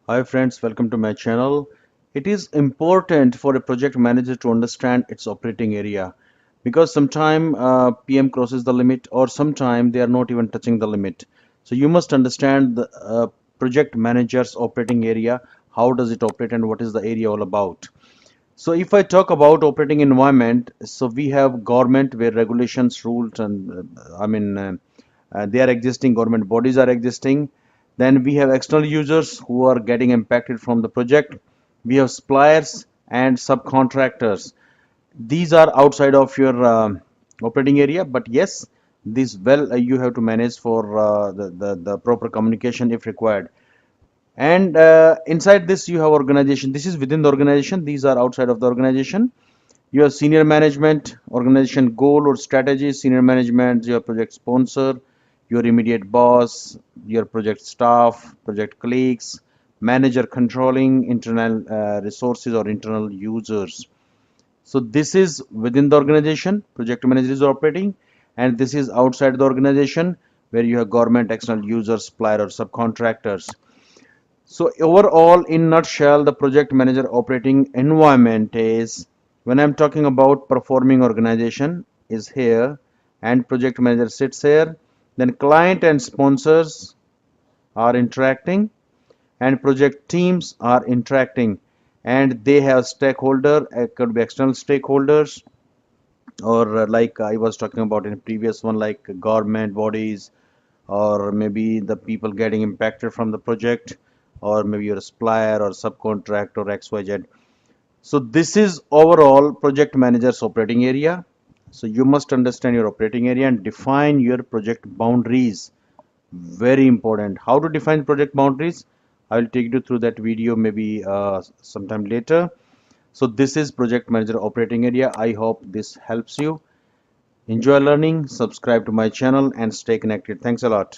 Hi friends, welcome to my channel. It is important for a project manager to understand its operating area because sometime PM crosses the limit or sometime they are not even touching the limit. So you must understand the project manager's operating area, how does it operate and what is the area all about. So if I talk about operating environment, so we have government where regulations, rules and they are existing, government bodies are existing. Then we have external users who are getting impacted from the project. We have suppliers and subcontractors. These are outside of your operating area, but yes, this you have to manage for the proper communication if required. And inside this you have organization. This is within the organization. These are outside of the organization. Your senior management, organization goal or strategy, senior management, your project sponsor, your immediate boss, your project staff, project colleagues, manager controlling internal resources or internal users. So this is within the organization, project manager is operating, and this is outside the organization where you have government, external users, supplier or subcontractors. So overall, in nutshell, the project manager operating environment is when I'm talking about performing organization is here and project manager sits here. Then client and sponsors are interacting and project teams are interacting and they have stakeholder, it could be external stakeholders or like I was talking about in a previous one like government bodies or maybe the people getting impacted from the project or maybe your supplier or subcontract or XYZ. So this is overall project manager's operating area. So you must understand your operating area and define your project boundaries. Very important. How to define project boundaries? I will take you through that video maybe sometime later. So this is project manager operating area. I hope this helps you. Enjoy learning, subscribe to my channel and stay connected. Thanks a lot.